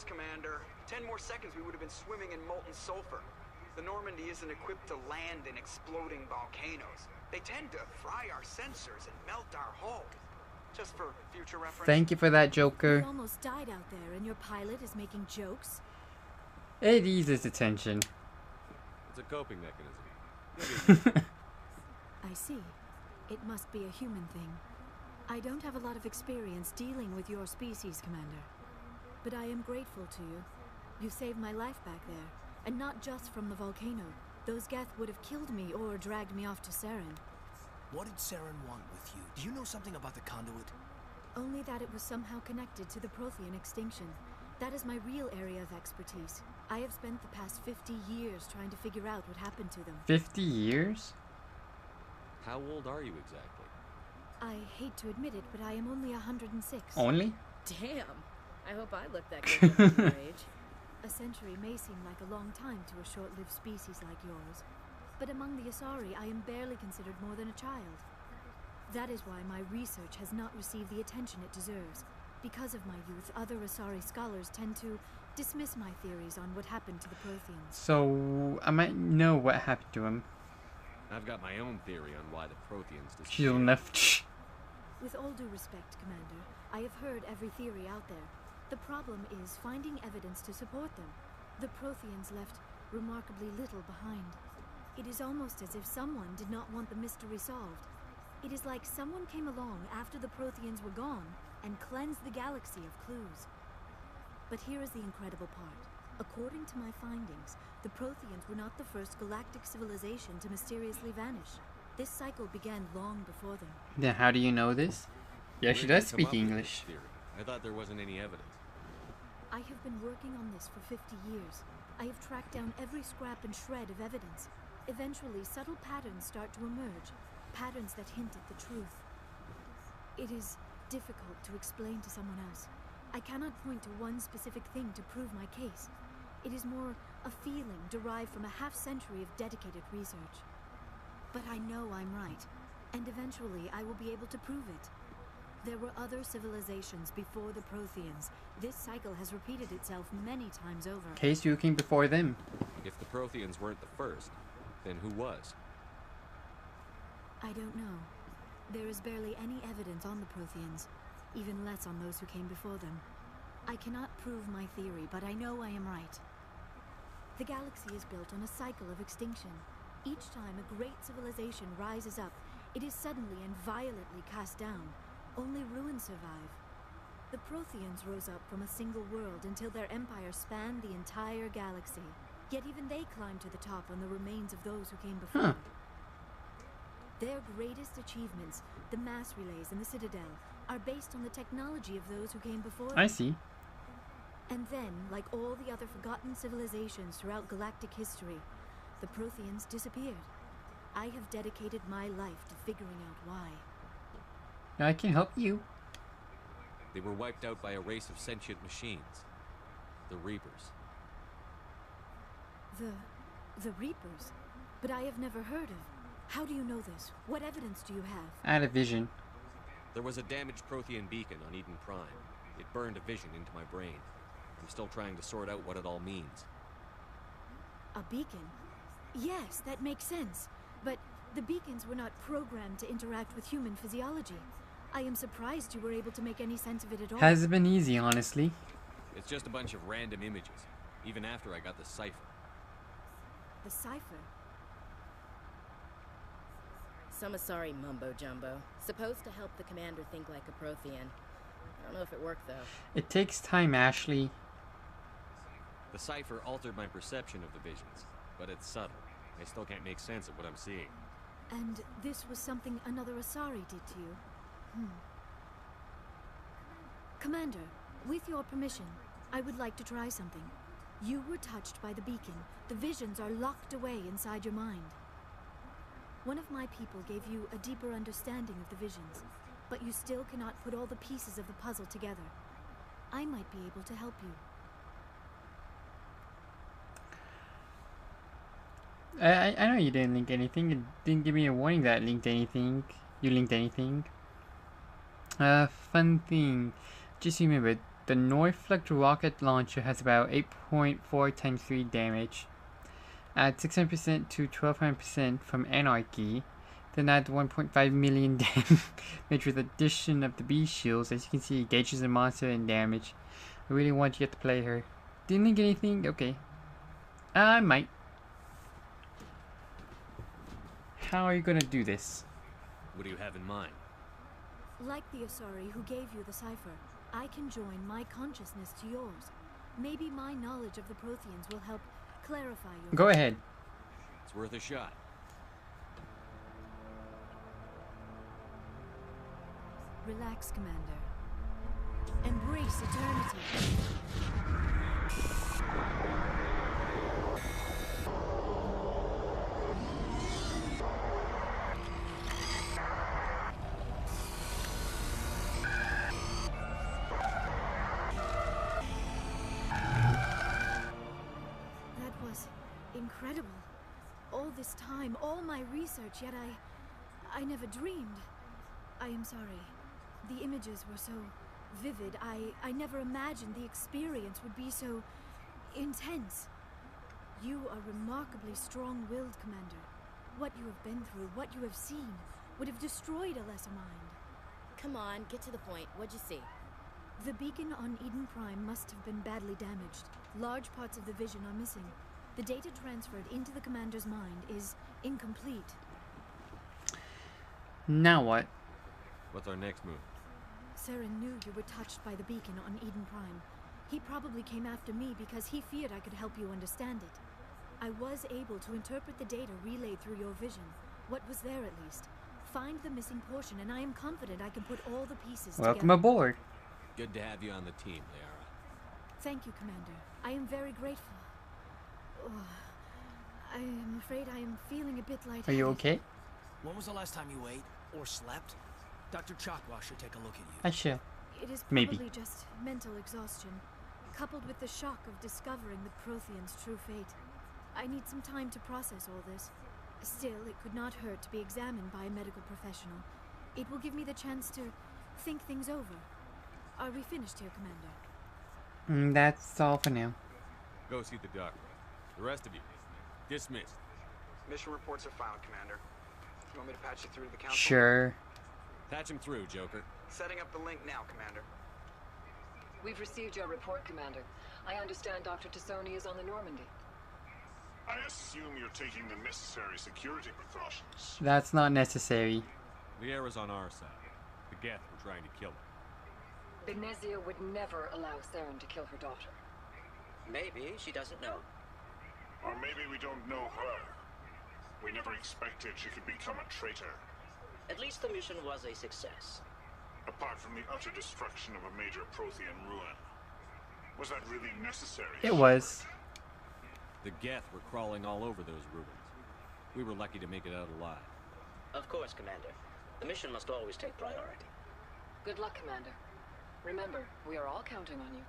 Commander. 10 more seconds we would have been swimming in molten sulfur. The Normandy isn't equipped to land in exploding volcanoes. They tend to fry our sensors and melt our hull. Just for future reference. Thank you for that, Joker. You almost died out there, and your pilot is making jokes. It eases attention. It's a coping mechanism. I see. It must be a human thing. I don't have a lot of experience dealing with your species, Commander. But I am grateful to you. You saved my life back there. And not just from the volcano. Those Geth would have killed me or dragged me off to Saren. What did Saren want with you? Do you know something about the conduit? Only that it was somehow connected to the Prothean extinction. That is my real area of expertise. I have spent the past 50 years trying to figure out what happened to them. 50 years? How old are you exactly? I hate to admit it, but I am only 106. Only? Damn. I hope I look that good at your age. A century may seem like a long time to a short-lived species like yours, but among the Asari, I am barely considered more than a child. That is why my research has not received the attention it deserves. Because of my youth, other Asari scholars tend to dismiss my theories on what happened to the Protheans. So, I might know what happened to him. I've got my own theory on why the Protheans disappeared. She'll enough. With all due respect, Commander, I have heard every theory out there. The problem is finding evidence to support them. The Protheans left remarkably little behind. It is almost as if someone did not want the mystery solved. It is like someone came along after the Protheans were gone and cleansed the galaxy of clues. But here is the incredible part. According to my findings, the Protheans were not the first galactic civilization to mysteriously vanish. This cycle began long before them. Then how do you know this? Yeah, she does speak English. I thought there wasn't any evidence. I have been working on this for 50 years. I have tracked down every scrap and shred of evidence. Eventually, subtle patterns start to emerge. Patterns that hint at the truth. It is difficult to explain to someone else. I cannot point to one specific thing to prove my case. It is more a feeling derived from a half-century of dedicated research. But I know I'm right, and eventually I will be able to prove it. There were other civilizations before the Protheans. This cycle has repeated itself many times over. Case you came before them. If the Protheans weren't the first, then who was? I don't know. There is barely any evidence on the Protheans, even less on those who came before them. I cannot prove my theory, but I know I am right. The galaxy is built on a cycle of extinction. Each time a great civilization rises up, it is suddenly and violently cast down. Only ruins survive. The Protheans rose up from a single world until their empire spanned the entire galaxy. Yet even they climbed to the top on the remains of those who came before. Their greatest achievements, the mass relays and the Citadel, are based on the technology of those who came before them. I see. And then, like all the other forgotten civilizations throughout galactic history, the Protheans disappeared. I have dedicated my life to figuring out why. I can help you. They were wiped out by a race of sentient machines. The Reapers. The Reapers? But I have never heard of. How do you know this? What evidence do you have? I had a vision. There was a damaged Prothean beacon on Eden Prime. It burned a vision into my brain. I'm still trying to sort out what it all means. A beacon? Yes, that makes sense. But the beacons were not programmed to interact with human physiology. I am surprised you were able to make any sense of it at all. Hasn't been easy, honestly. It's just a bunch of random images, even after I got the cipher. The cipher? Some Asari mumbo-jumbo. Supposed to help the commander think like a Prothean. I don't know if it worked, though. It takes time, Ashley. The cipher altered my perception of the visions, but it's subtle. I still can't make sense of what I'm seeing. And this was something another Asari did to you? Commander, with your permission, I would like to try something. You were touched by the beacon. The visions are locked away inside your mind. One of my people gave you a deeper understanding of the visions, but you still cannot put all the pieces of the puzzle together. I might be able to help you. I know you didn't link anything. You didn't give me a warning that I linked anything. You linked anything. Fun thing. Just remember, the Northflux rocket launcher has about 8.4 times 3 damage. Add 600% to 1200% from Anarchy. Then add 1.5 million damage with addition of the bee shields. As you can see, it gauges the monster and damage. I really want to get to play her. Didn't link anything? Okay. I might. How are you gonna do this? What do you have in mind? Like the Asari who gave you the cipher, I can join my consciousness to yours. Maybe my knowledge of the Protheans will help clarify your... Go ahead. It's worth a shot. Relax, Commander. Embrace eternity. That was incredible. All this time, all my research, yet I never dreamed. I am sorry. The images were so vivid. I never imagined the experience would be so intense. You are remarkably strong-willed, Commander. What you have been through, what you have seen, would have destroyed a lesser mind. Come on, get to the point. What'd you see? The beacon on Eden Prime must have been badly damaged. Large parts of the vision are missing. The data transferred into the Commander's mind is incomplete. Now what? What's our next move? Saren knew you were touched by the beacon on Eden Prime. He probably came after me because he feared I could help you understand it. I was able to interpret the data relayed through your vision. What was there, at least. Find the missing portion, and I am confident I can put all the pieces Welcome together. aboard. Good to have you on the team, Liara. Thank you, Commander. I am very grateful. Oh, I am afraid I am feeling a bit lightheaded. Are you okay? When was the last time you ate or slept? Dr. Chakwa should take a look at you. I shall. It is Maybe. probably just mental exhaustion, coupled with the shock of discovering the Protheans' true fate. I need some time to process all this. Still, it could not hurt to be examined by a medical professional. It will give me the chance to think things over. Are we finished here, Commander? That's all for now. Go see the doctor. The rest of you, dismissed. Mission reports are filed, Commander. You want me to patch you through to the council? Sure. Patch him through, Joker. Setting up the link now, Commander. We've received your report, Commander. I understand Dr. Tassoni is on the Normandy. I assume you're taking the necessary security precautions. That's not necessary. Liara's on our side. The Geth were trying to kill her. Benezia would never allow Saren to kill her daughter. Maybe she doesn't know. Or maybe we don't know her. We never expected she could become a traitor. At least the mission was a success. Apart from the utter destruction of a major Prothean ruin. Was that really necessary? It was. The Geth were crawling all over those ruins. We were lucky to make it out alive. Of course, Commander. The mission must always take priority. Good luck, Commander. Remember, we are all counting on you.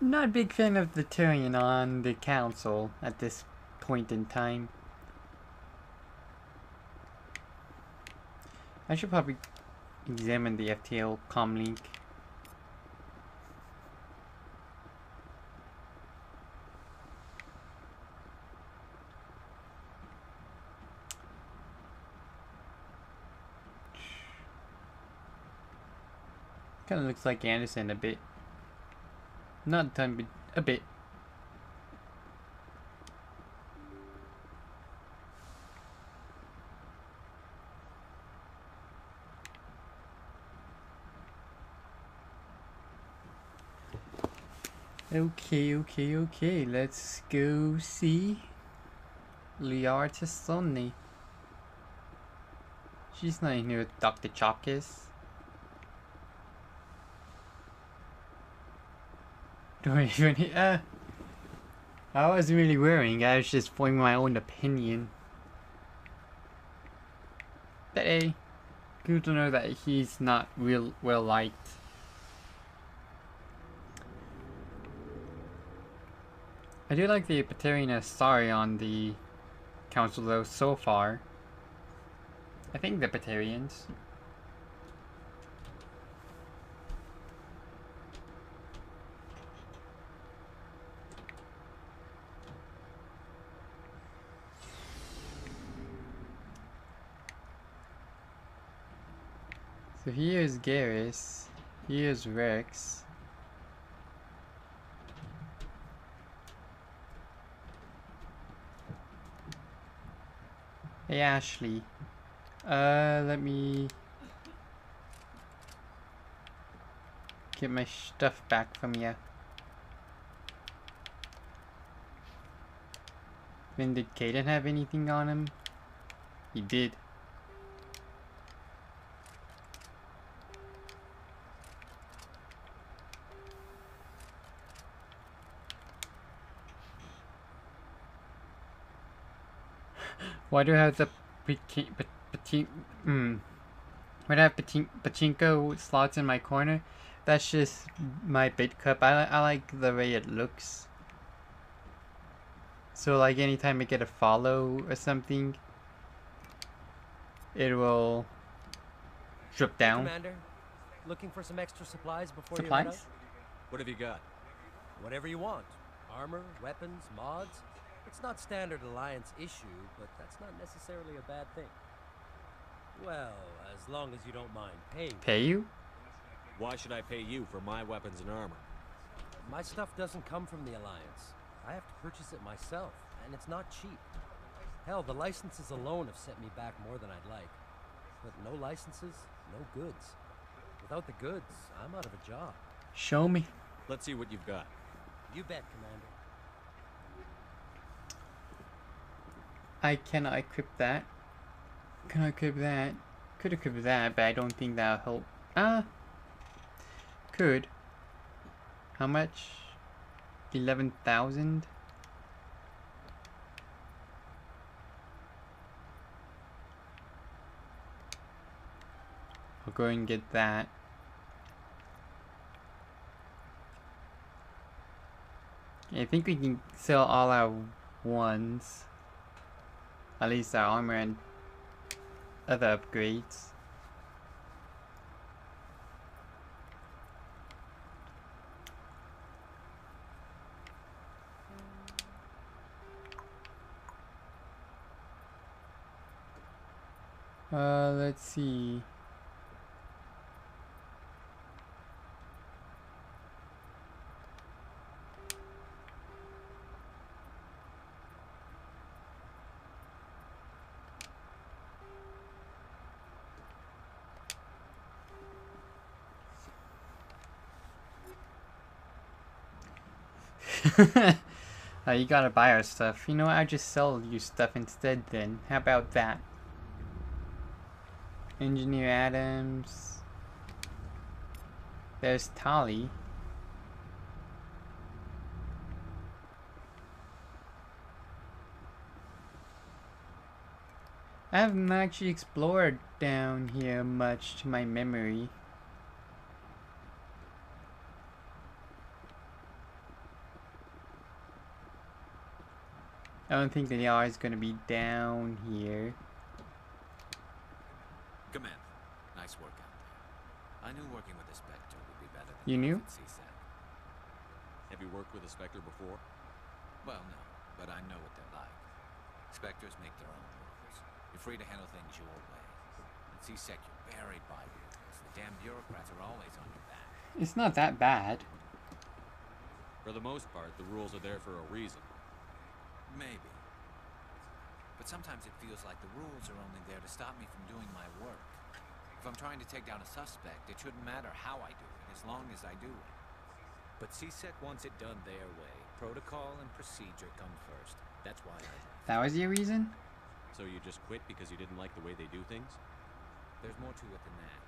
Not a big fan of the Turian on the council at this point in time. I should probably examine the FTL comlink. Kind of looks like Anderson a bit. Not a ton, but a bit. Okay. Let's go see Liara Tassoni. She's not in here with Dr. Chakis. Don't even. I wasn't really worrying. I was just forming my own opinion. But hey, good to know that he's not real well liked. I do like the Batarian Asari on the council though so far. I think the Batarians. So here's Garrus. Here's Rex. Hey Ashley. Let me get my stuff back from you. Then did Caden have anything on him? He did. Why do I have the why do I have pachinko slots in my corner? That's just my bit cup. I like the way it looks. So like anytime I get a follow or something, it will drip down. Commander, looking for some extra supplies before you head out? Supplies? What have you got? Whatever you want. Armor, weapons, mods. It's not standard Alliance issue, but that's not necessarily a bad thing. Well, as long as you don't mind paying. Pay you? Why should I pay you for my weapons and armor? My stuff doesn't come from the Alliance. I have to purchase it myself, and it's not cheap. Hell, the licenses alone have set me back more than I'd like. But no licenses, no goods. Without the goods, I'm out of a job. Show me. Let's see what you've got. You bet, Commander. I cannot equip that. Can I equip that? Could equip that, but I don't think that'll help. Could. How much? 11,000? I'll go and get that. I think we can sell all our ones. At least our armor and other upgrades. Let's see. You gotta buy our stuff. You know what? I just sell you stuff instead then. How about that? Engineer Adams. There's Tali. I haven't actually explored down here much to my memory. I don't think the R is gonna be down here. Commander, nice work out there. I knew working with the Spectre would be better than You knew? CSAC. Have you worked with a Spectre before? Well, no, but I know what they're like. Spectres make their own rules. You're free to handle things your way. At CSEC, you're buried by rules. The damn bureaucrats are always on your back. It's not that bad. For the most part, the rules are there for a reason. Maybe. But sometimes it feels like the rules are only there to stop me from doing my work. If I'm trying to take down a suspect, it shouldn't matter how I do it, as long as I do it. But CSEC wants it done their way. Protocol and procedure come first. That's why I left. That was your reason? So you just quit because you didn't like the way they do things? There's more to it than that.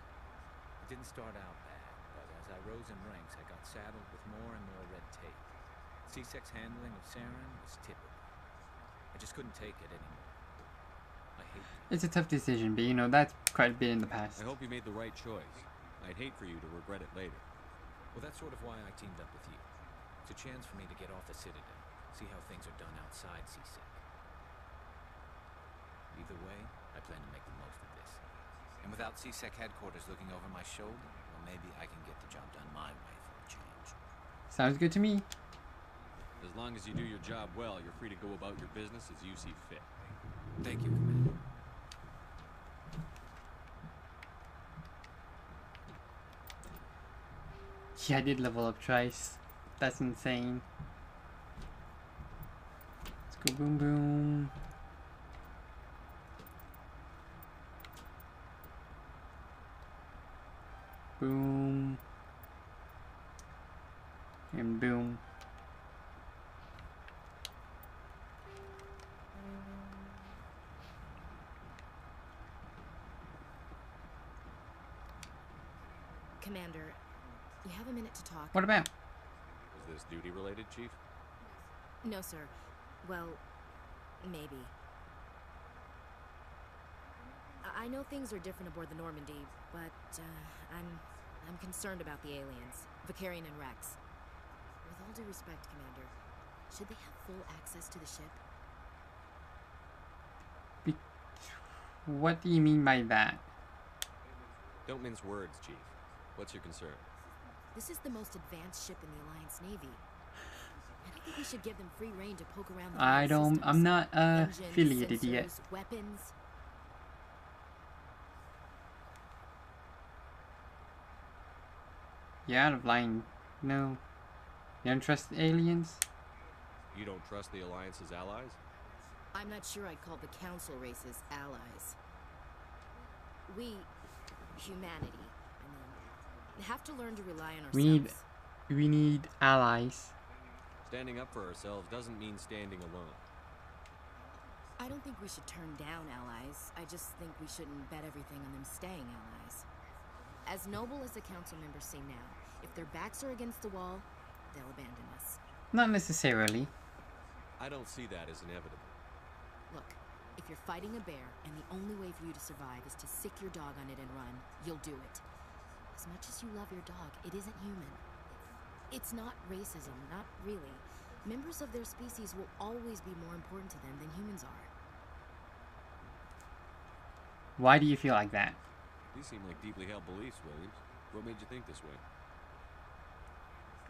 It didn't start out bad, but as I rose in ranks, I got saddled with more and more red tape. CSEC's handling of Saren was typical. I just couldn't take it anymore. I hate it. It's a tough decision, but you know, that's quite a bit in the past. I hope you made the right choice. I'd hate for you to regret it later. Well, that's sort of why I teamed up with you. It's a chance for me to get off the Citadel, see how things are done outside CSEC. Either way, I plan to make the most of this. And without CSEC headquarters looking over my shoulder, well, maybe I can get the job done my way for a change. Sounds good to me. As long as you do your job well, you're free to go about your business as you see fit. Thank you, Commander. Yeah, I did level up twice. That's insane. Let's go boom boom. Boom. And boom. Commander, you have a minute to talk? What about? Is this duty related, Chief? No, sir. Well, maybe. I know things are different aboard the Normandy, but I'm concerned about the aliens, Vicarian and Rex. With all due respect, Commander, should they have full access to the ship? What do you mean by that? Don't mince words, Chief. What's your concern? This is the most advanced ship in the Alliance Navy. I don't think we should give them free rein to poke around the I'm not Engines, affiliated sensors, yet. Weapons. You're out of line. No. You don't trust aliens? You don't trust the Alliance's allies? I'm not sure I'd call the Council races allies. We, humanity, have to learn to rely on ourselves. We need allies. Standing up for ourselves doesn't mean standing alone. I don't think we should turn down allies. I just think we shouldn't bet everything on them staying allies. As noble as the council members say now, if their backs are against the wall, they'll abandon us. Not necessarily. I don't see that as inevitable. Look, if you're fighting a bear and the only way for you to survive is to sick your dog on it and run, you'll do it. As much as you love your dog, it isn't human. It's not racism, not really. Members of their species will always be more important to them than humans are. Why do you feel like that? These seem like deeply held beliefs, Williams. What made you think this way?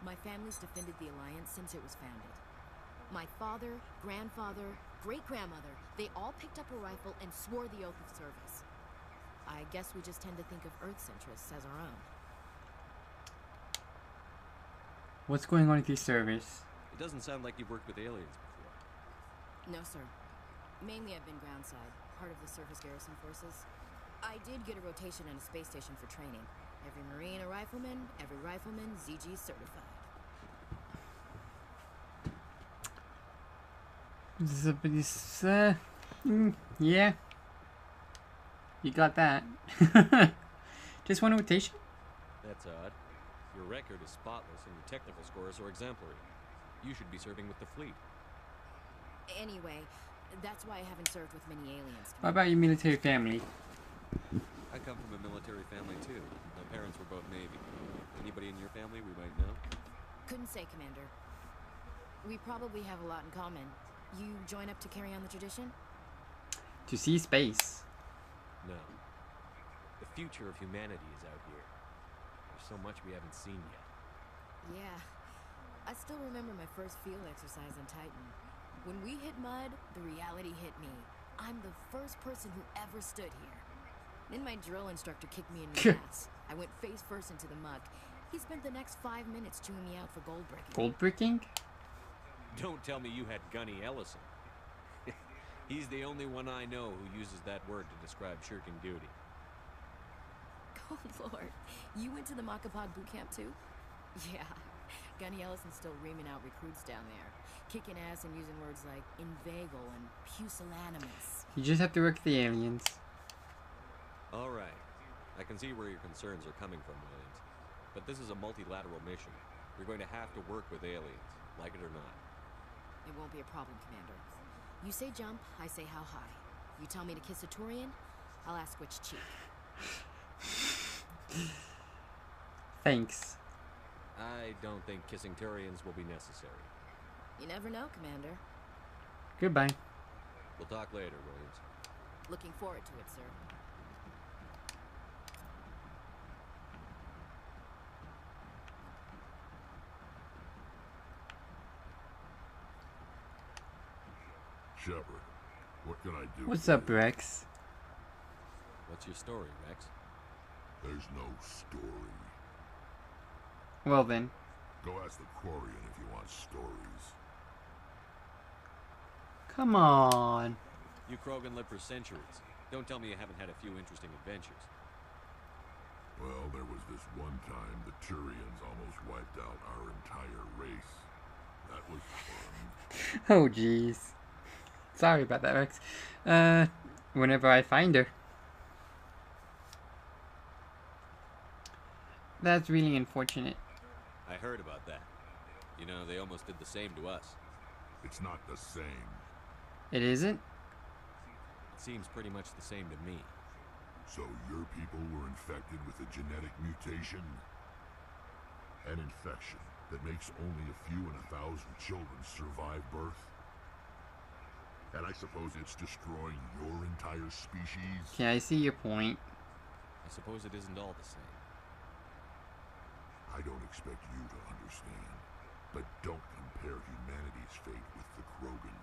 My family's defended the Alliance since it was founded. My father, grandfather, great-grandmother, they all picked up a rifle and swore the oath of service. I guess we just tend to think of Earth's interests as our own. What's going on with your service? It doesn't sound like you've worked with aliens before. No, sir. Mainly I've been groundside, part of the surface garrison forces. I did get a rotation on a space station for training. Every Marine a rifleman, every rifleman ZG certified. Yeah. You got that. Just one rotation? That's odd. Your record is spotless and your technical scores are exemplary. You should be serving with the fleet. Anyway, that's why I haven't served with many aliens. What about your military family? I come from a military family too. My parents were both Navy. Anybody in your family we might know? Couldn't say, Commander. We probably have a lot in common. You join up to carry on the tradition? To see space. No. The future of humanity is out here. There's so much we haven't seen yet. Yeah. I still remember my first field exercise on Titan. When we hit mud, the reality hit me. I'm the first person who ever stood here. Then my drill instructor kicked me in the ass. I went face first into the muck. He spent the next 5 minutes chewing me out for gold bricking. Gold bricking? Don't tell me you had Gunny Ellison. He's the only one I know who uses that word to describe shirking duty. Oh, Lord. You went to the Makapog boot camp, too? Yeah. Gunny Ellison's still reaming out recruits down there. Kicking ass and using words like inveigle and pusillanimous. You just have to work with the aliens. All right. I can see where your concerns are coming from, Williams. But this is a multilateral mission. You're going to have to work with aliens, like it or not. It won't be a problem, Commander. You say jump, I say how high. You tell me to kiss a Turian, I'll ask which cheek. Thanks. I don't think kissing Turians will be necessary. You never know, Commander. Goodbye. We'll talk later, Williams. Looking forward to it, sir. Shepard, what can I do? What's up, Rex? What's your story, Rex? There's no story. Well then. Go ask the Quarian if you want stories. Come on. You Krogan lived for centuries. Don't tell me you haven't had a few interesting adventures. Well, there was this one time the Turians almost wiped out our entire race. That was fun. Oh jeez. Sorry about that, Rex. Whenever I find her. That's really unfortunate. I heard about that. You know, they almost did the same to us. It's not the same. It isn't? It seems pretty much the same to me. So your people were infected with a genetic mutation? An infection that makes only a few in 1,000 children survive birth? And I suppose it's destroying your entire species? Okay, I see your point. I suppose it isn't all the same. I don't expect you to understand, but don't compare humanity's fate with the Krogan.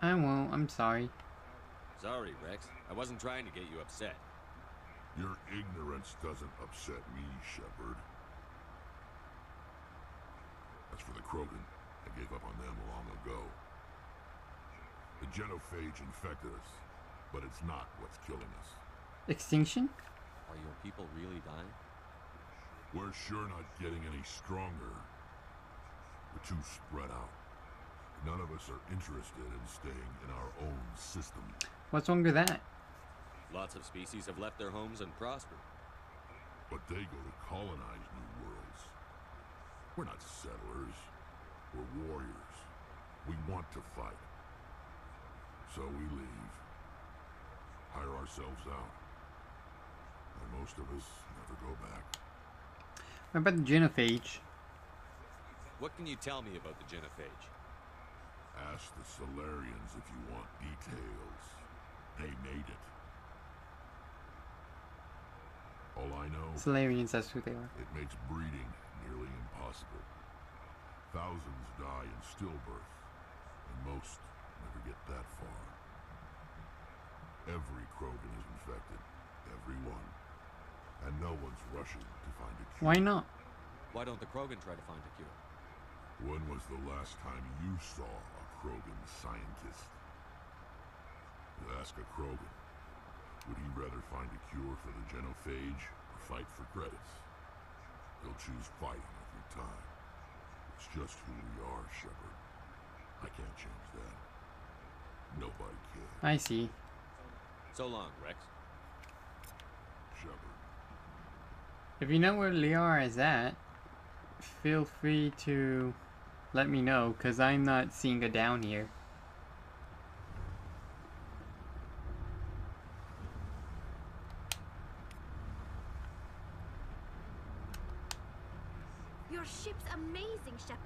I won't, I'm sorry. Sorry, Rex. I wasn't trying to get you upset. Your ignorance doesn't upset me, Shepard. As for the Krogan, I gave up on them long ago. The genophage infected us, but it's not what's killing us. Extinction? Are your people really dying? We're sure not getting any stronger. We're too spread out. None of us are interested in staying in our own system. What's wrong with that? Lots of species have left their homes and prospered. But they go to colonize new worlds. We're not settlers. We're warriors. We want to fight. So we leave. Hire ourselves out. And most of us never go back. What about the genophage? What can you tell me about the genophage? Ask the Solarians if you want details. They made it. All I know... Solarians, that's who they are. It makes breeding nearly impossible. Thousands die in stillbirth, and most never get that far. Every Krogan is infected. Every one. And no one's rushing to find a cure. Why not? Why don't the Krogan try to find a cure? When was the last time you saw a Krogan scientist? You ask a Krogan, would he rather find a cure for the genophage or fight for credits? He'll choose fighting every time. It's just who we are, Shepard. I can't change that. Nobody can. I see. So long, Rex. Shepard. If you know where Liara is at, feel free to let me know, because I'm not seeing her down here. Your ship's amazing, Shepard.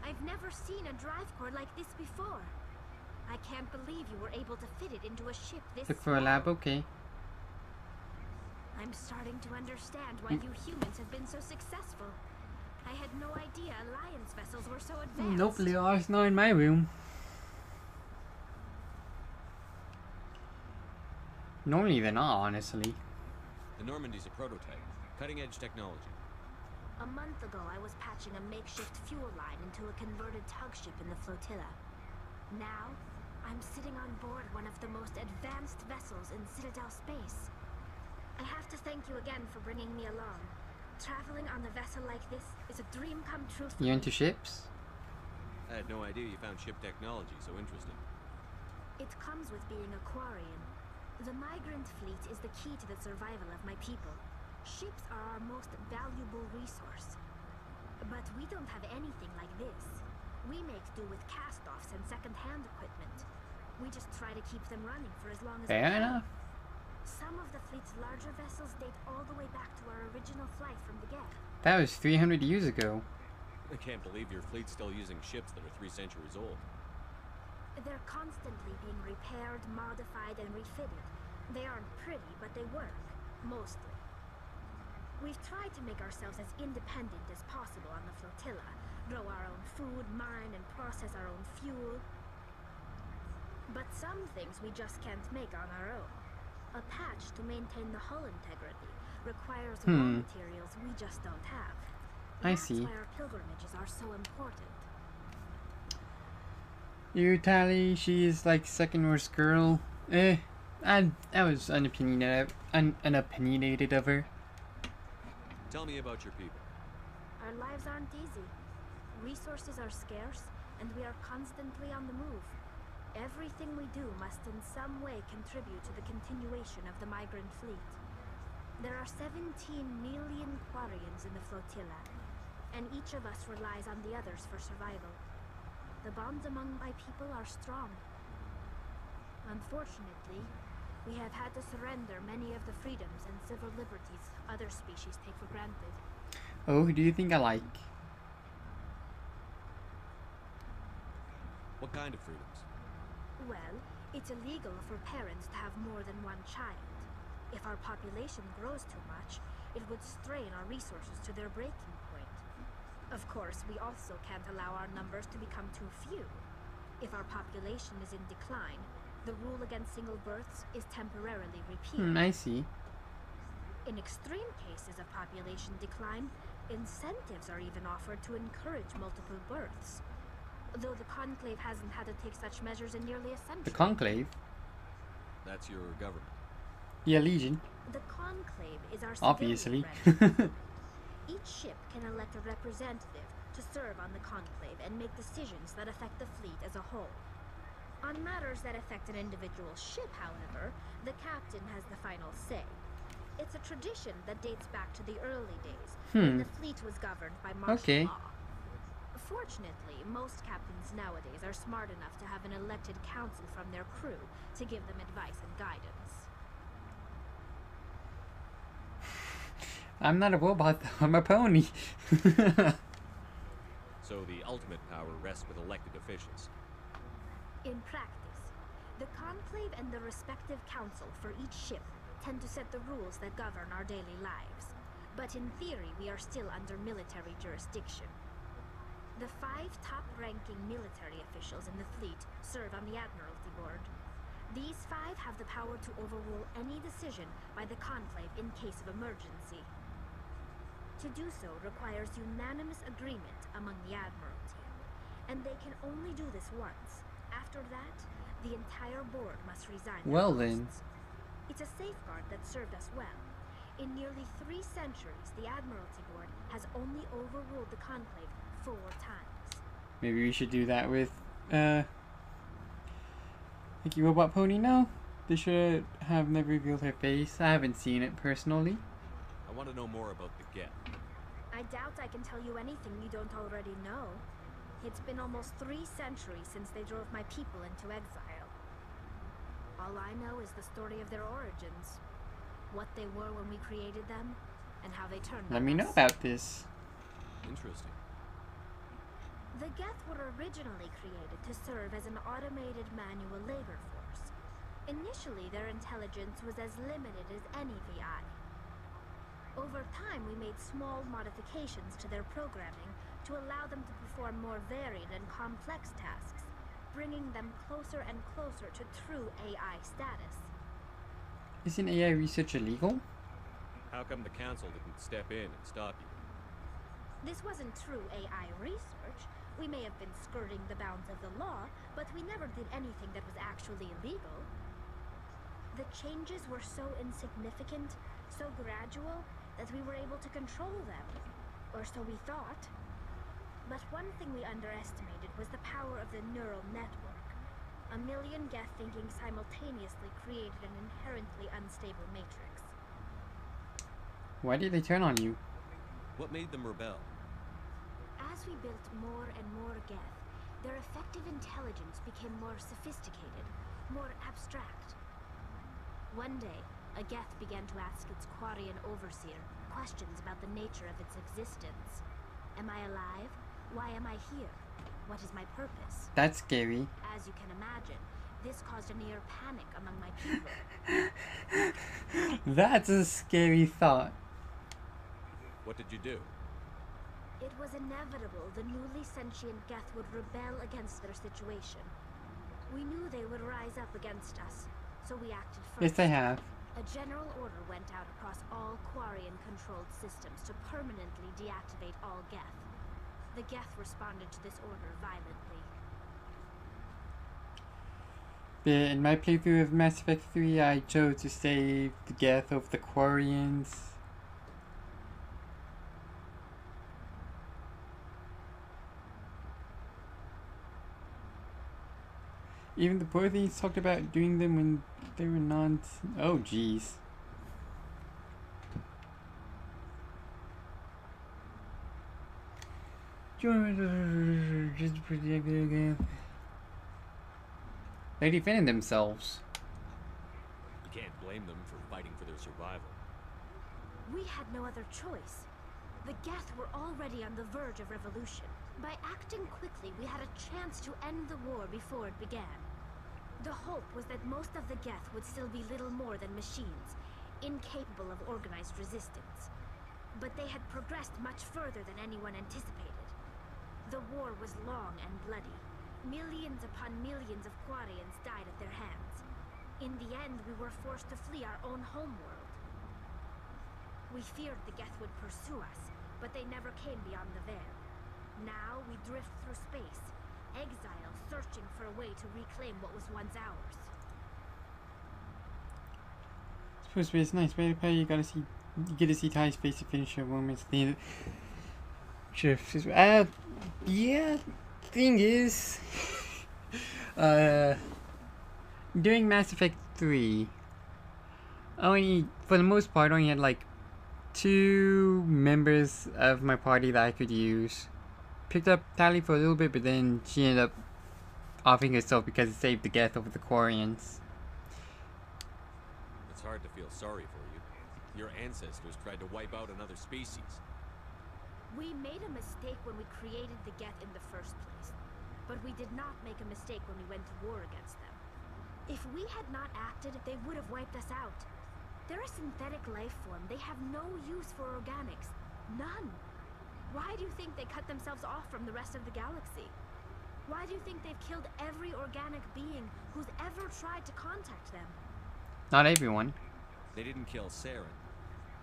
I've never seen a drive core like this before. I can't believe you were able to fit it into a ship this Look for a lab, okay. I'm starting to understand why you humans have been so successful. I had no idea Alliance vessels were so advanced. Nope, Liara's not in my room. Normally they're not, honestly. The Normandy's a prototype. Cutting-edge technology. A month ago, I was patching a makeshift fuel line into a converted tug ship in the flotilla. Now, I'm sitting on board one of the most advanced vessels in Citadel space. I have to thank you again for bringing me along. Traveling on a vessel like this is a dream come true for You me. into ships? I had no idea you found ship technology so interesting. It comes with being a Quarian. The migrant fleet is the key to the survival of my people. Ships are our most valuable resource. But we don't have anything like this. We make do with cast-offs and second-hand equipment. We just try to keep them running for as long as we Fair can. enough. Some of the fleet's larger vessels date all the way back to our original flight from the Geth. That was 300 years ago. I can't believe your fleet's still using ships that are 3 centuries old. They're constantly being repaired, modified, and refitted. They aren't pretty, but they work. Mostly. We've tried to make ourselves as independent as possible on the flotilla. Grow our own food, mine, and process our own fuel. But some things we just can't make on our own. A patch to maintain the hull integrity requires raw materials we just don't have. I see. That's why our pilgrimages are so important. You, Tally, she is like second worst girl. I was unopinionated of her. Tell me about your people. Our lives aren't easy. Resources are scarce, and we are constantly on the move. Everything we do must in some way contribute to the continuation of the migrant fleet. There are 17 million Quarians in the flotilla, and each of us relies on the others for survival. The bonds among my people are strong. Unfortunately, we have had to surrender many of the freedoms and civil liberties other species take for granted. Oh, who do you think I like? What kind of freedoms? Well, it's illegal for parents to have more than one child. If our population grows too much, it would strain our resources to their breaking point. Of course, we also can't allow our numbers to become too few. If our population is in decline, the rule against single births is temporarily repealed. I see. In extreme cases of population decline, incentives are even offered to encourage multiple births. Though the Conclave hasn't had to take such measures in nearly a century. The Conclave? That's your government. Yeah, Legion. The Conclave is our obviously. Each ship can elect a representative to serve on the Conclave and make decisions that affect the fleet as a whole. On matters that affect an individual ship, however, the captain has the final say. It's a tradition that dates back to the early days, when the fleet was governed by martial law. Fortunately, most captains nowadays are smart enough to have an elected council from their crew to give them advice and guidance. I'm not a robot, I'm a pony. So the ultimate power rests with elected officials. In practice, the Conclave and the respective council for each ship tend to set the rules that govern our daily lives. But in theory, we are still under military jurisdiction. The 5 top-ranking military officials in the fleet serve on the Admiralty Board. These 5 have the power to overrule any decision by the Conclave in case of emergency. To do so requires unanimous agreement among the Admiralty, and they can only do this once. After that, the entire board must resign. Well then. It's a safeguard that served us well. In nearly 3 centuries, the Admiralty Board has only overruled the Conclave 4 times. Maybe we should do that with, Thank Robot Pony? No. They should have never revealed her face. I haven't seen it personally. I want to know more about the Geth. I doubt I can tell you anything you don't already know. It's been almost 3 centuries since they drove my people into exile. All I know is the story of their origins. What they were when we created them, and how they turned on us. Let me know about this. Interesting. The Geth were originally created to serve as an automated manual labor force. Initially, their intelligence was as limited as any VI. Over time, we made small modifications to their programming to allow them to perform more varied and complex tasks, bringing them closer and closer to true AI status. Isn't AI research illegal? How come the council didn't step in and stop you? This wasn't true AI research. We may have been skirting the bounds of the law, but we never did anything that was actually illegal. The changes were so insignificant, so gradual, that we were able to control them. Or so we thought. But one thing we underestimated was the power of the neural network. 1 million Geth thinking simultaneously created an inherently unstable matrix. Why did they turn on you? What made them rebel? As we built more and more Geth, their effective intelligence became more sophisticated, more abstract. One day, a Geth began to ask its Quarian overseer questions about the nature of its existence. Am I alive? Why am I here? What is my purpose? That's scary. As you can imagine, this caused a near panic among my people. That's a scary thought. What did you do? It was inevitable the newly sentient Geth would rebel against their situation. We knew they would rise up against us, so we acted first. Yes, I have. A general order went out across all Quarian-controlled systems to permanently deactivate all Geth. The Geth responded to this order violently. In my playthrough of Mass Effect 3, I chose to save the Geth over the Quarians. Even the Protheans talked about doing them when they were non... Oh, jeez. Just protect the Geth. They defended themselves. You can't blame them for fighting for their survival. We had no other choice. The Geth were already on the verge of revolution. By acting quickly, we had a chance to end the war before it began. The hope was that most of the Geth would still be little more than machines, incapable of organized resistance. But they had progressed much further than anyone anticipated. The war was long and bloody. Millions upon millions of Quarians died at their hands. In the end, we were forced to flee our own homeworld. We feared the Geth would pursue us, but they never came beyond the veil. Now we drift through space, exile, searching for a way to reclaim what was once ours. Supposed to be it's nice, but you get to see Ty's face to finish your moments. Yeah. Thing is, during Mass Effect 3, for the most part, only had like 2 members of my party that I could use. Picked up Tali for a little bit, but then she ended up offing herself because it saved the Geth over the Quarians. It's hard to feel sorry for you. Your ancestors tried to wipe out another species. We made a mistake when we created the Geth in the first place, but we did not make a mistake when we went to war against them. If we had not acted, they would have wiped us out. They're a synthetic life form. They have no use for organics. None. Why do you think they cut themselves off from the rest of the galaxy? Why do you think they've killed every organic being who's ever tried to contact them? Not everyone. They didn't kill Saren.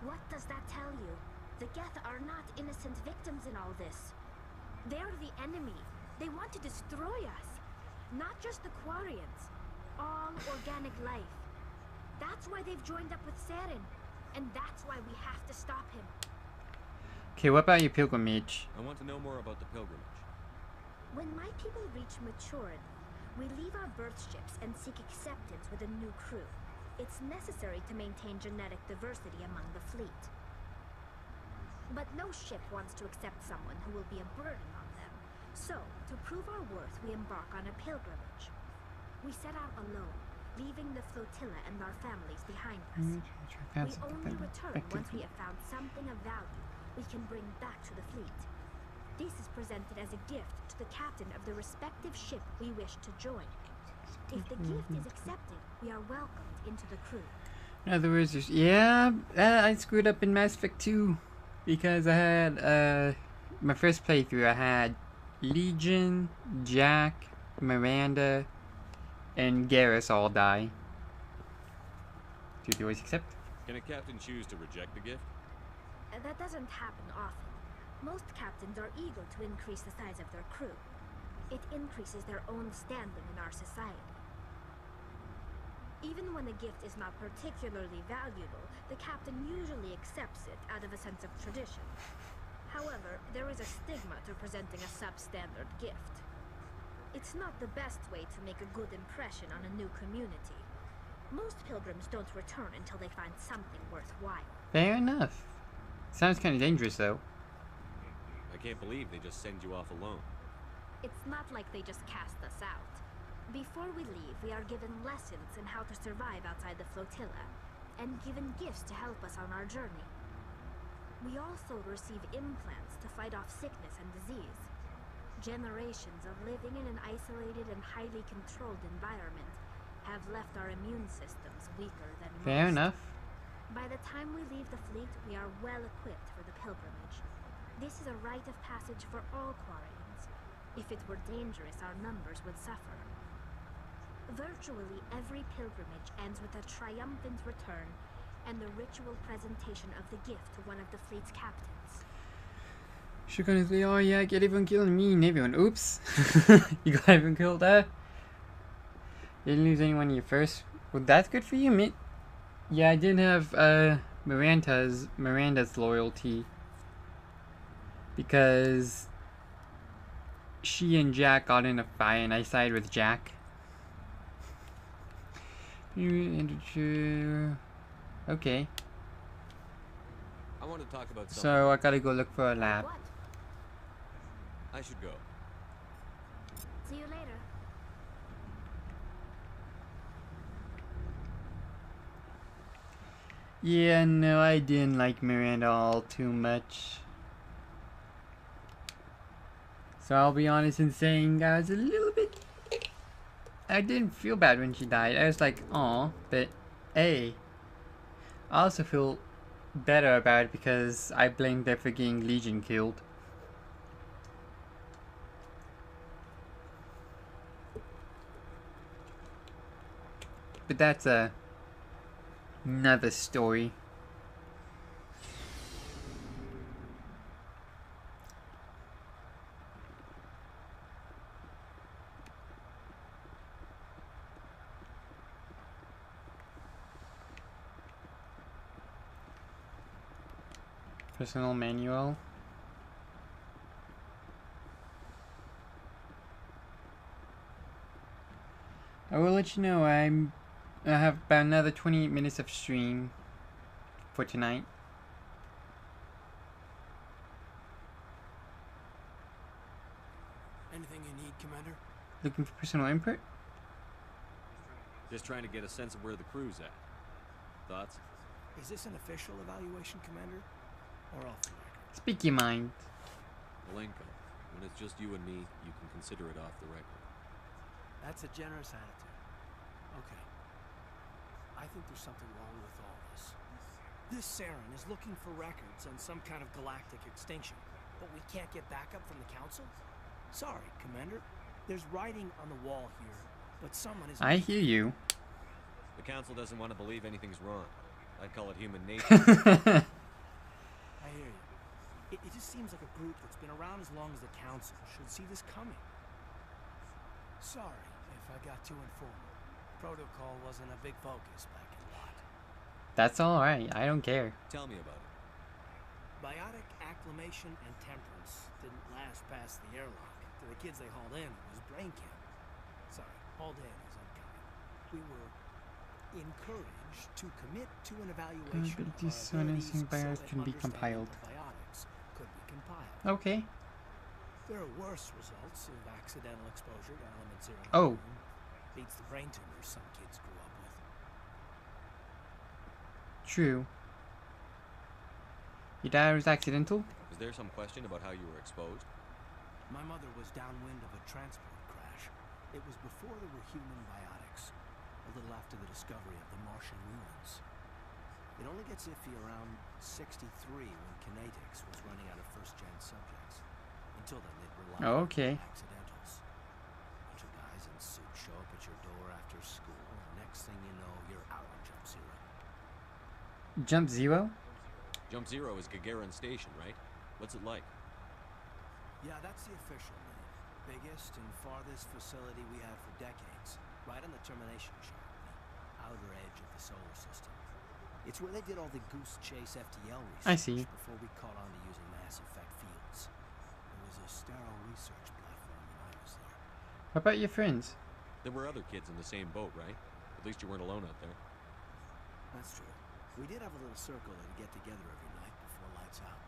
What does that tell you? The Geth are not innocent victims in all this. They're the enemy. They want to destroy us. Not just the Quarians. All organic life. That's why they've joined up with Saren. And that's why we have to stop him. Okay, what about your pilgrimage? I want to know more about the pilgrimage. When my people reach maturity, we leave our birth ships and seek acceptance with a new crew. It's necessary to maintain genetic diversity among the fleet. But no ship wants to accept someone who will be a burden on them. So, to prove our worth, we embark on a pilgrimage. We set out alone, leaving the flotilla and our families behind us. We only return once we have found something of value we can bring back to the fleet. This is presented as a gift to the captain of the respective ship we wish to join. If the gift is accepted, we are welcomed into the crew. In other words, I screwed up in Mass Effect 2. Because I had, my first playthrough, I had Legion, Jack, Miranda, and Garrus all die. Do you always accept? Can a captain choose to reject the gift? That doesn't happen often. Most captains are eager to increase the size of their crew. It increases their own standing in our society. Even when a gift is not particularly valuable, the captain usually accepts it out of a sense of tradition. However, there is a stigma to presenting a substandard gift. It's not the best way to make a good impression on a new community. Most pilgrims don't return until they find something worthwhile. Fair enough. Sounds kind of dangerous, though. I can't believe they just send you off alone. It's not like they just cast us out. Before we leave, we are given lessons in how to survive outside the flotilla, and given gifts to help us on our journey. We also receive implants to fight off sickness and disease. Generations of living in an isolated and highly controlled environment have left our immune systems weaker than most. Fair enough. By the time we leave the fleet, we are well equipped for the pilgrimage. This is a rite of passage for all Quarians. If it were dangerous, our numbers would suffer. Virtually every pilgrimage ends with a triumphant return and the ritual presentation of the gift to one of the fleet's captains. Shogun's oh yeah, get everyone killing me and everyone. Oops. You got everyone killed there? You didn't lose anyone in your first. Well, that's good for you, mate. Yeah, I didn't have Miranda's loyalty. Because she and Jack got in a fight and I sided with Jack. Okay. I want to talk about something. So I gotta go look for a lab. What? I should go. See you later. Yeah, no, I didn't like Miranda all too much. So I'll be honest in saying I was a little bit... I didn't feel bad when she died. I was like, aw, but hey. I also feel better about it because I blamed her for getting Legion killed. But that's another story. Personal manual. I will let you know I have about another 28 minutes of stream for tonight. Anything you need, Commander? Looking for personal input? Just trying to get a sense of where the crew's at. Thoughts? Is this an official evaluation, Commander? Or off the record? Speak your mind. Malenko, when it's just you and me, you can consider it off the record. That's a generous attitude. Okay. I think there's something wrong with all this. This Saren is looking for records on some kind of galactic extinction, but we can't get backup from the Council? Sorry, Commander. There's writing on the wall here, but someone is... I hear you. The Council doesn't want to believe anything's wrong. I'd call it human nature. I hear you. It just seems like a group that's been around as long as the Council should see this coming. Sorry if I got too informal. Protocol wasn't a big focus back in Lot. That's alright, I don't care. Tell me about it. Biotic acclimation and temperance didn't last past the airlock. To the kids they hauled in, it was brain camp. Sorry, hauled in is unkind. We were encouraged to commit to an evaluation of our abilities so that can be compiled. biotics could be compiled. Okay. There are worse results of accidental exposure to element 0. Oh. Beats the brain tumors some kids grew up with. True. Your dad was accidental? Is there some question about how you were exposed? My mother was downwind of a transport crash. It was before there were human biotics, a little after the discovery of the Martian ruins. It only gets iffy around 63 when Kinetics was running out of first-gen subjects. Until then, they'd rely on accidentals. A bunch of guys in suits show up at your door after school, and the next thing you know, you're out on Jump Zero. Jump Zero? Jump Zero is Gagarin Station, right? What's it like? Yeah, that's the official name. Biggest and farthest facility we had for decades. Right on the termination chart, the outer edge of the solar system. It's where they did all the Goose Chase FTL research before we caught on to using mass effect fields. It was a sterile research platform when I was there. What about your friends? There were other kids in the same boat, right? At least you weren't alone out there. That's true. We did have a little circle that would get together every night before lights out.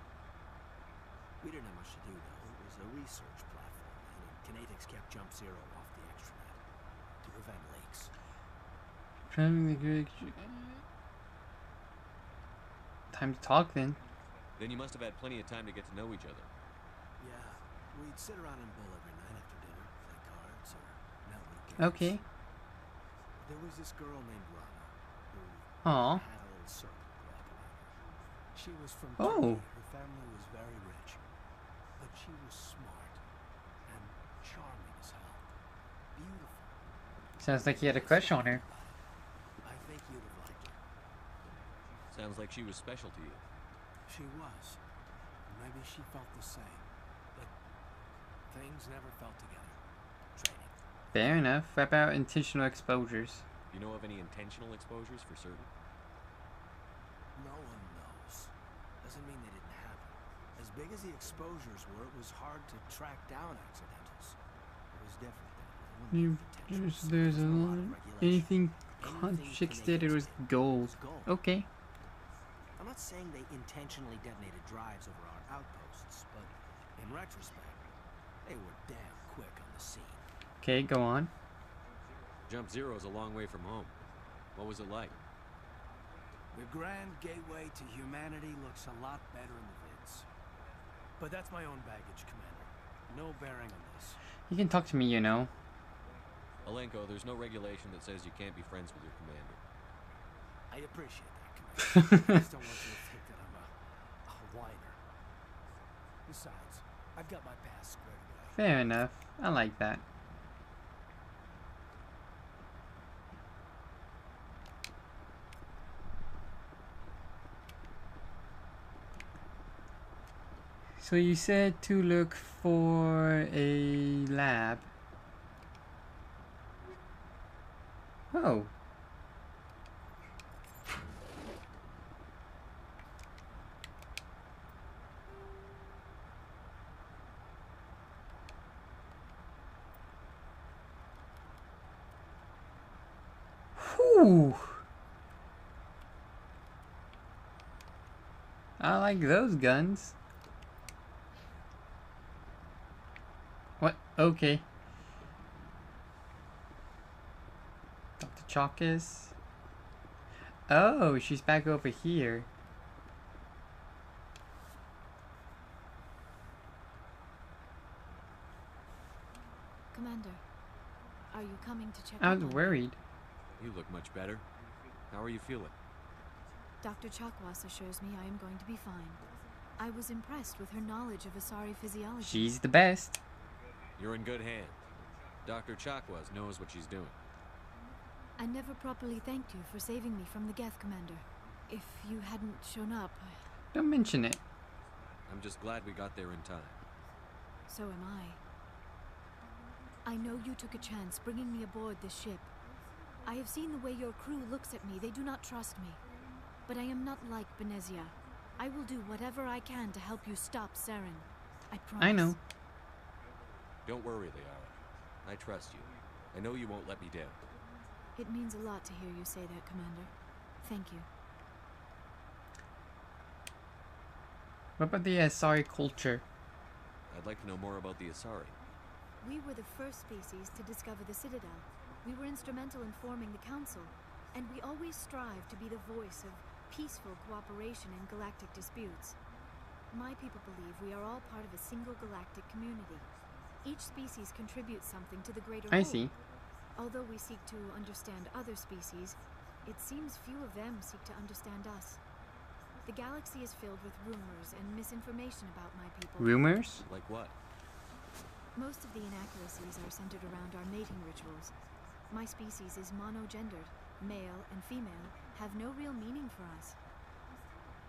We didn't have much to do, though. It was a research platform, and Kinetics kept Jump Zero off the extranet to prevent leaks. Time to talk, then. Then you must have had plenty of time to get to know each other. Yeah, we'd sit around and bull every night after dinner, play cards, or network games. Okay. There was this girl named Rana who had a little circle grow up around her. She was from Turkey. Her family was very rich, but she was smart and charming as hell. Beautiful. Sounds like he had a crush on her. I think you'd have liked her. Sounds like she was special to you. She was. Maybe she felt the same. But things never felt together. Training. Fair enough. What about intentional exposures? You know of any intentional exposures for certain? No one knows. Doesn't mean they didn't happen. As big as the exposures were, it was hard to track down accidentals. It was different then. There's a lot. Anything contradicted, it was gold. Okay. I'm not saying they intentionally detonated drives over our outposts, but in retrospect, they were damn quick on the scene. Okay, go on. Jump Zero's a long way from home. What was it like? The Grand Gateway to Humanity looks a lot better in the vids. But that's my own baggage, Commander. No bearing on this. You can talk to me, you know. Alenko, there's no regulation that says you can't be friends with your commander. I appreciate that, Commander. I just don't want you to think that I'm a whiner. Besides, I've got my past squared away. Fair enough. I like that. So you said to look for a lab. Oh. Whew. I like those guns. What? Okay. Dr. Chakwas. Oh, she's back over here. Commander, are you coming to check I was up on me? worried. You look much better. How are you feeling? Dr. Chakwas assures me I am going to be fine. I was impressed with her knowledge of Asari physiology. She's the best. You're in good hands. Dr. Chakwas knows what she's doing. I never properly thanked you for saving me from the Geth, Commander. If you hadn't shown up, Don't mention it. I'm just glad we got there in time. so am I. I know you took a chance bringing me aboard this ship. I have seen the way your crew looks at me. They do not trust me. But I am not like Benezia. I will do whatever I can to help you stop Saren. I promise. I know. Don't worry, Liara. I trust you. I know you won't let me down. It means a lot to hear you say that, Commander. Thank you. What about the Asari culture? I'd like to know more about the Asari. We were the first species to discover the Citadel. We were instrumental in forming the Council, and we always strive to be the voice of peaceful cooperation in galactic disputes. My people believe we are all part of a single galactic community. Each species contributes something to the greater I whole. see. Although we seek to understand other species, it seems few of them seek to understand us. The galaxy is filled with rumors and misinformation about my people. Rumors? Like what? Most of the inaccuracies are centered around our mating rituals. My species is monogendered. Male and female have no real meaning for us.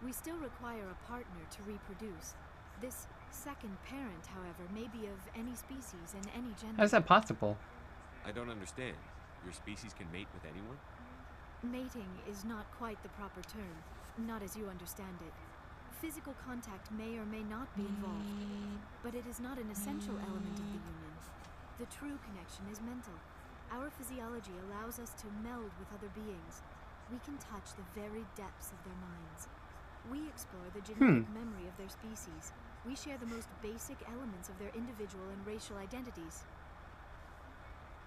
We still require a partner to reproduce. This second parent, however, may be of any species and any gender. How is that possible? I don't understand. Your species can mate with anyone? Mating is not quite the proper term, not as you understand it. Physical contact may or may not be involved, but it is not an essential element of the union. The true connection is mental. Our physiology allows us to meld with other beings. We can touch the very depths of their minds. We explore the genetic memory of their species. We share the most basic elements of their individual and racial identities.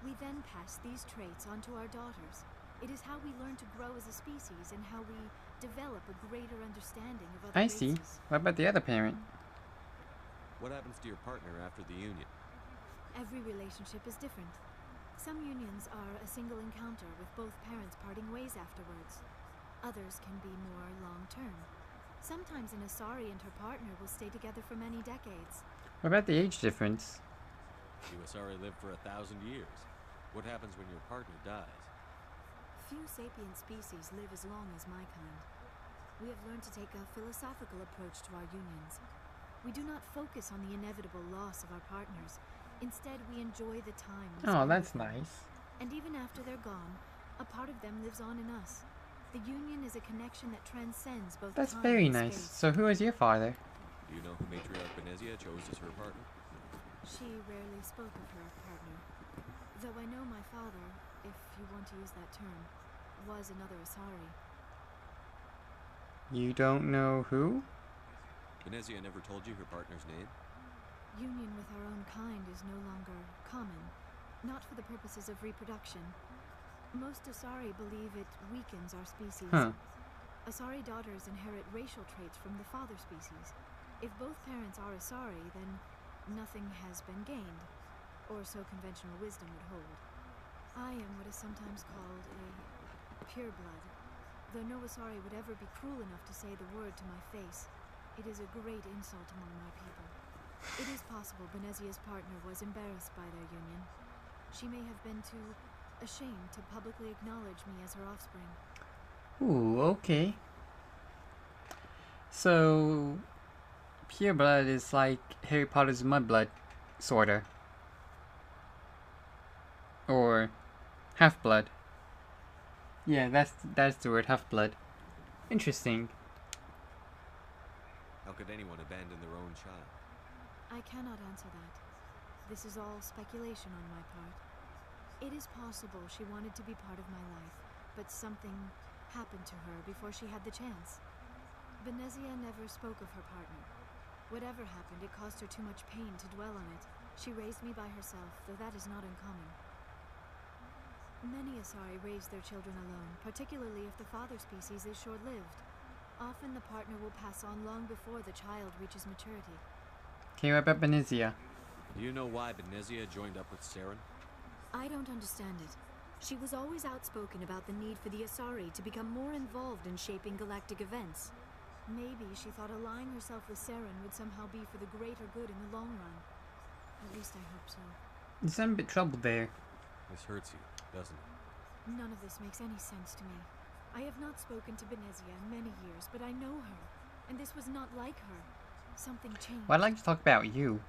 We then pass these traits on to our daughters. It is how we learn to grow as a species and how we develop a greater understanding of other I races. see. What about the other parent? What happens to your partner after the union? Every relationship is different. Some unions are a single encounter with both parents parting ways afterwards. Others can be more long-term. Sometimes an Asari and her partner will stay together for many decades. What about the age difference? You Asari lived for 1,000 years. What happens when your partner dies? Few sapient species live as long as my kind. We have learned to take a philosophical approach to our unions. We do not focus on the inevitable loss of our partners. Instead, we enjoy the time. Oh, that's nice. And even after they're gone, a part of them lives on in us. The union is a connection that transcends both That's time very and nice. space. So who is your father? Do you know who Matriarch Benezia chose as her partner? She rarely spoke of her partner. Though I know my father, if you want to use that term, was another Asari. You don't know who? Benezia never told you her partner's name? Union with our own kind is no longer common, not for the purposes of reproduction. Most Asari believe it weakens our species. Huh. Asari daughters inherit racial traits from the father species. If both parents are Asari, then nothing has been gained, or so conventional wisdom would hold. I am what is sometimes called a pureblood. Though no Asari would ever be cruel enough to say the word to my face, it is a great insult among my people. It is possible Benezia's partner was embarrassed by their union. She may have been too ashamed to publicly acknowledge me as her offspring. Ooh, okay. So, pureblood is like Harry Potter's mudblood, sorta. Or half-blood. Yeah, that's the word, half-blood. Interesting. How could anyone abandon their own child? I cannot answer that. This is all speculation on my part. It is possible she wanted to be part of my life, but something happened to her before she had the chance. Benezia never spoke of her partner. Whatever happened, it caused her too much pain to dwell on it. She raised me by herself, though that is not uncommon. Many Asari raise their children alone, particularly if the father species is short-lived. Often the partner will pass on long before the child reaches maturity. Okay, what about Benezia? Do you know why Benezia joined up with Saren? I don't understand it. She was always outspoken about the need for the Asari to become more involved in shaping galactic events. Maybe she thought allying herself with Saren would somehow be for the greater good in the long run. At least I hope so. You sound a bit troubled there. This hurts you, doesn't it? None of this makes any sense to me. I have not spoken to Benezia in many years, but I know her. And this was not like her. Something changed. Well, I'd like to talk about you.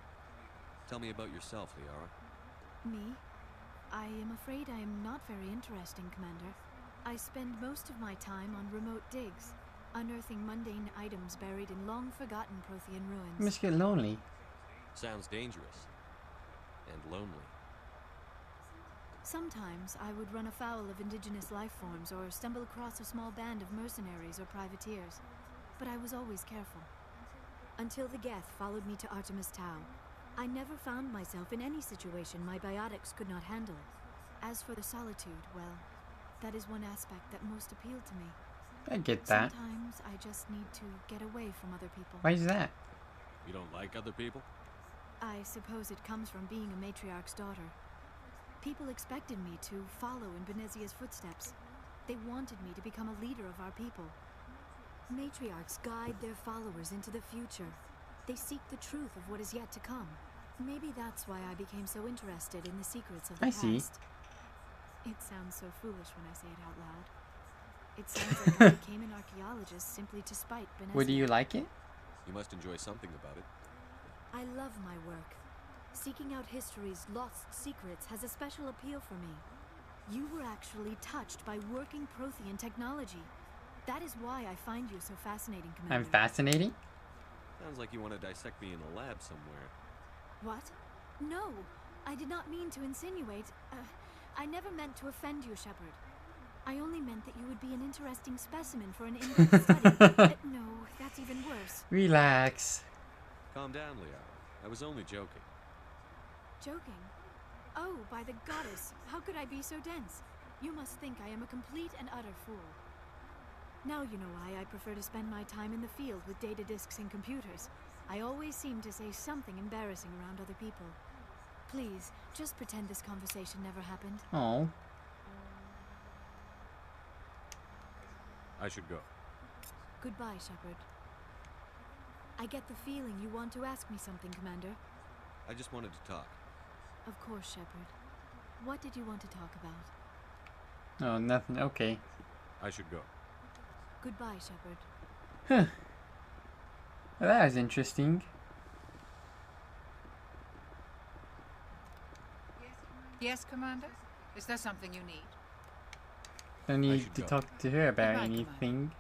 Tell me about yourself, Liara. Me? I am afraid I am not very interesting, Commander. I spend most of my time on remote digs, unearthing mundane items buried in long-forgotten Prothean ruins. You must get lonely. Sounds dangerous. And lonely. Sometimes I would run afoul of indigenous life forms or stumble across a small band of mercenaries or privateers. But I was always careful. Until the Geth followed me to Artemis Tau, I never found myself in any situation my biotics could not handle. As for the solitude, well, that is one aspect that most appealed to me. I get that. Sometimes I just need to get away from other people. Why is that? You don't like other people? I suppose it comes from being a matriarch's daughter. People expected me to follow in Benezia's footsteps. They wanted me to become a leader of our people. Matriarchs guide their followers into the future. They seek the truth of what is yet to come. Maybe that's why I became so interested in the secrets of the past. see. It sounds so foolish when I say it out loud. It sounds like I became an archaeologist simply to spite Benezia. Would you like it? You must enjoy something about it. I love my work. Seeking out history's lost secrets has a special appeal for me. You were actually touched by working Prothean technology. That is why I find you so fascinating, Commander. I'm fascinating? Sounds like you want to dissect me in a lab somewhere. What? No, I did not mean to insinuate. I never meant to offend you, Shepard. I only meant that you would be an interesting specimen for an in-depth study. No, that's even worse. Relax. Calm down, Liara. I was only joking. Joking? Oh, by the goddess, how could I be so dense? You must think I am a complete and utter fool. Now you know why I prefer to spend my time in the field with data disks and computers. I always seem to say something embarrassing around other people. Please, just pretend this conversation never happened. Oh. I should go. Goodbye, Shepard. I get the feeling you want to ask me something, Commander. I just wanted to talk. Of course, Shepard. What did you want to talk about? Oh, nothing. Okay. I should go. Goodbye, Shepard. Huh. Well, that was interesting. Yes, Commander? Is there something you need? No need to talk to her about Goodbye, anything.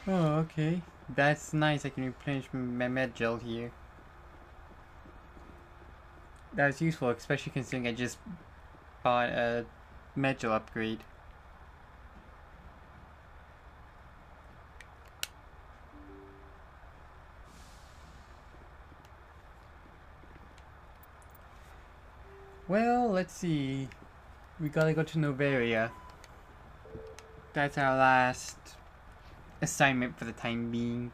Oh, okay. That's nice. I can replenish my med gel here. That's useful, especially considering I just bought a med gel upgrade. Well, let's see. We gotta go to Novaria. That's our last assignment for the time being.